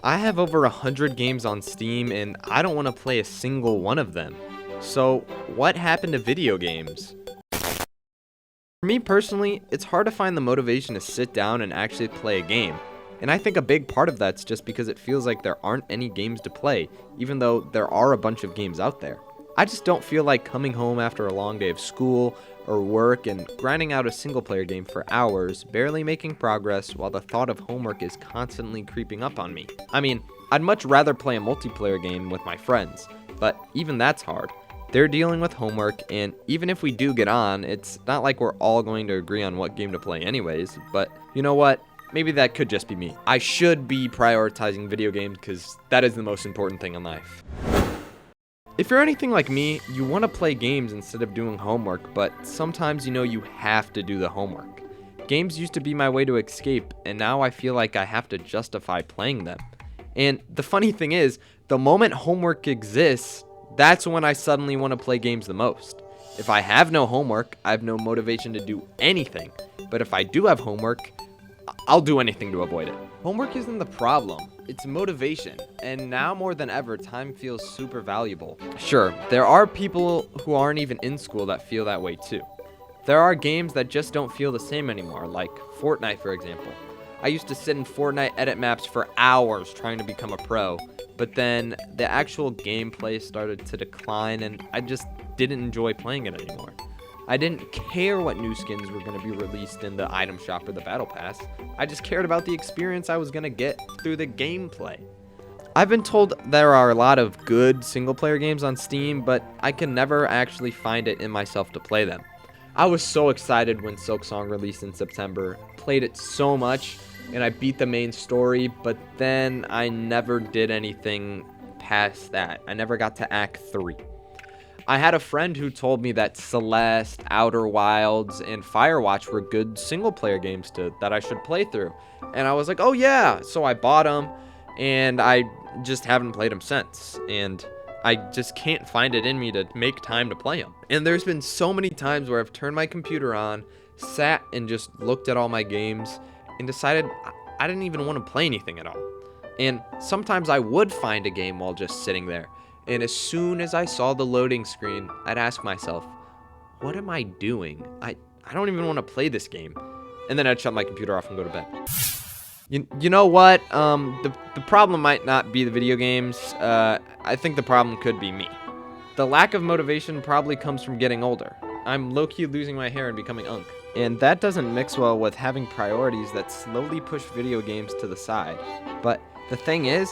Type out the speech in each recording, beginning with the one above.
I have over 100 games on Steam and I don't want to play a single one of them. So, what happened to video games? For me personally, it's hard to find the motivation to sit down and actually play a game. And I think a big part of that's just because it feels like there aren't any games to play, even though there are a bunch of games out there. I just don't feel like coming home after a long day of school or work and grinding out a single player game for hours, barely making progress while the thought of homework is constantly creeping up on me. I mean, I'd much rather play a multiplayer game with my friends, but even that's hard. They're dealing with homework, and even if we do get on, it's not like we're all going to agree on what game to play anyways, but you know what? Maybe that could just be me. I should be prioritizing video games because that is the most important thing in life. If you're anything like me, you want to play games instead of doing homework, but sometimes you have to do the homework. Games used to be my way to escape, and now I feel like I have to justify playing them. And the funny thing is, the moment homework exists, that's when I suddenly want to play games the most. If I have no homework, I have no motivation to do anything. But if I do have homework, I'll do anything to avoid it. Homework isn't the problem, it's motivation. And now more than ever, time feels super valuable. Sure, there are people who aren't even in school that feel that way too. There are games that just don't feel the same anymore, like Fortnite for example. I used to sit in Fortnite edit maps for hours trying to become a pro, but then the actual gameplay started to decline and I just didn't enjoy playing it anymore. I didn't care what new skins were going to be released in the item shop or the battle pass. I just cared about the experience I was going to get through the gameplay. I've been told there are a lot of good single player games on Steam, but I can never actually find it in myself to play them. I was so excited when Silksong released in September, played it so much, and I beat the main story, but then I never did anything past that. I never got to Act 3. I had a friend who told me that Celeste, Outer Wilds, and Firewatch were good single-player games that I should play through. And I was like, oh yeah! So I bought them, and I just haven't played them since. And I just can't find it in me to make time to play them. And there's been so many times where I've turned my computer on, sat and just looked at all my games, and decided I didn't even want to play anything at all. And sometimes I would find a game while just sitting there. And as soon as I saw the loading screen, I'd ask myself, what am I doing? I don't even want to play this game. And then I'd shut my computer off and go to bed. You know what? The problem might not be the video games. I think the problem could be me. The lack of motivation probably comes from getting older. I'm low-key losing my hair and becoming unk. And that doesn't mix well with having priorities that slowly push video games to the side. But the thing is,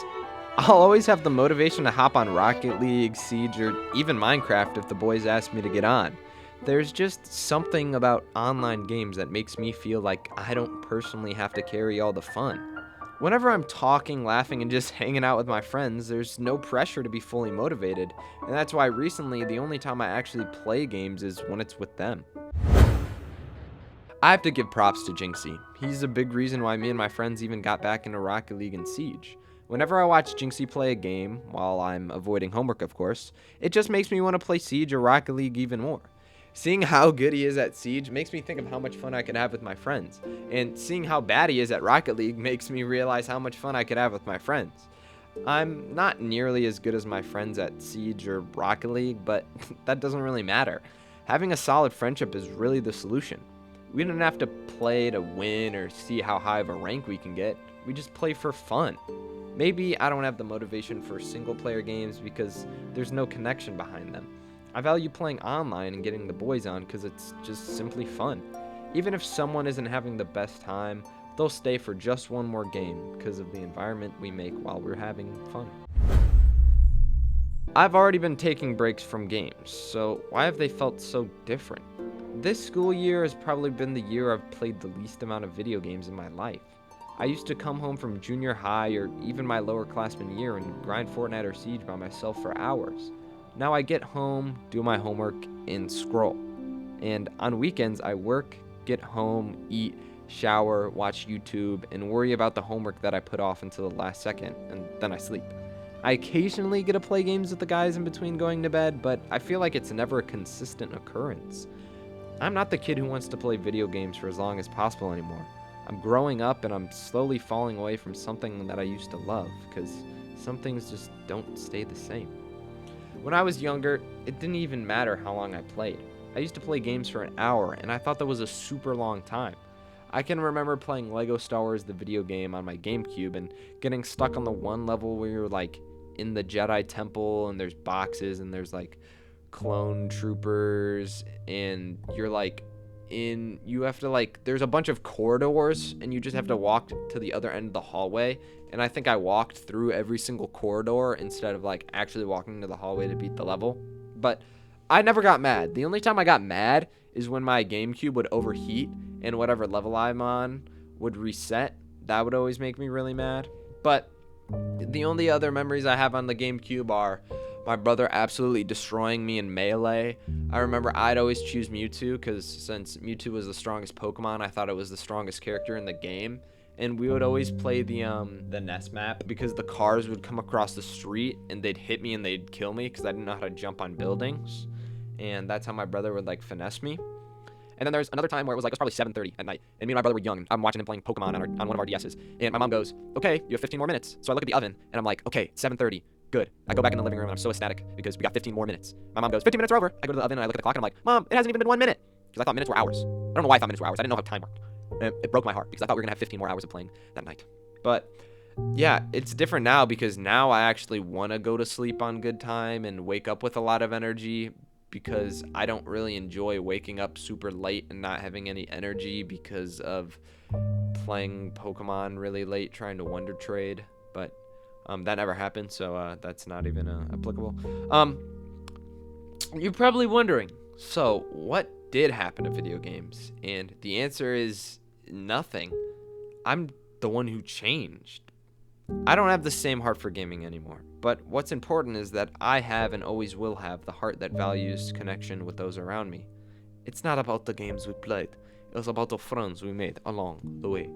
I'll always have the motivation to hop on Rocket League, Siege, or even Minecraft if the boys ask me to get on. There's just something about online games that makes me feel like I don't personally have to carry all the fun. Whenever I'm talking, laughing, and just hanging out with my friends, there's no pressure to be fully motivated, and that's why recently the only time I actually play games is when it's with them. I have to give props to Jinxie. He's a big reason why me and my friends even got back into Rocket League and Siege. Whenever I watch Jinxie play a game, while I'm avoiding homework of course, it just makes me want to play Siege or Rocket League even more. Seeing how good he is at Siege makes me think of how much fun I could have with my friends, and seeing how bad he is at Rocket League makes me realize how much fun I could have with my friends. I'm not nearly as good as my friends at Siege or Rocket League, but that doesn't really matter. Having a solid friendship is really the solution. We don't have to play to win or see how high of a rank we can get. We just play for fun. Maybe I don't have the motivation for single player games because there's no connection behind them. I value playing online and getting the boys on because it's just simply fun. Even if someone isn't having the best time, they'll stay for just one more game because of the environment we make while we're having fun. I've already been taking breaks from games, so why have they felt so different? This school year has probably been the year I've played the least amount of video games in my life. I used to come home from junior high or even my lower classman year and grind Fortnite or Siege by myself for hours. Now I get home, do my homework, and scroll. And on weekends I work, get home, eat, shower, watch YouTube, and worry about the homework that I put off until the last second, and then I sleep. I occasionally get to play games with the guys in between going to bed, but I feel like it's never a consistent occurrence. I'm not the kid who wants to play video games for as long as possible anymore. I'm growing up and I'm slowly falling away from something that I used to love, because some things just don't stay the same. When I was younger, it didn't even matter how long I played. I used to play games for an hour, and I thought that was a super long time. I can remember playing Lego Star Wars the video game on my GameCube and getting stuck on the one level where you're like in the Jedi Temple and there's boxes and there's like clone troopers and you're like you have to like there's a bunch of corridors and you just have to walk to the other end of the hallway, and I think I walked through every single corridor instead of like actually walking to the hallway to beat the level. But I never got mad. The only time I got mad is when my GameCube would overheat and whatever level I'm on would reset. That would always make me really mad. But the only other memories I have on the GameCube are my brother absolutely destroying me in Melee. I remember I'd always choose Mewtwo because since Mewtwo was the strongest Pokemon, I thought it was the strongest character in the game. And we would always play the Nest map because the cars would come across the street and they'd hit me and they'd kill me because I didn't know how to jump on buildings. And that's how my brother would like finesse me. And then there's another time where it was probably 7:30 at night, and me and my brother were young. I'm watching him playing Pokemon on one of our DSs, and my mom goes, "Okay, you have 15 more minutes." So I look at the oven, and I'm like, "Okay, 7:30, good." I go back in the living room, and I'm so ecstatic because we got 15 more minutes. My mom goes, "15 minutes are over." I go to the oven, and I look at the clock, and I'm like, "Mom, it hasn't even been 1 minute," because I thought minutes were hours. I don't know why I thought minutes were hours. I didn't know how time worked. And it broke my heart because I thought we were gonna have 15 more hours of playing that night. But yeah, it's different now because now I actually want to go to sleep on good time and wake up with a lot of energy, because I don't really enjoy waking up super late and not having any energy because of playing Pokemon really late trying to Wonder Trade. But that never happened, so that's not even applicable. You're probably wondering, so what did happen to video games? And the answer is nothing. I'm the one who changed. I don't have the same heart for gaming anymore, but what's important is that I have and always will have the heart that values connection with those around me. It's not about the games we played, it was about the friends we made along the way.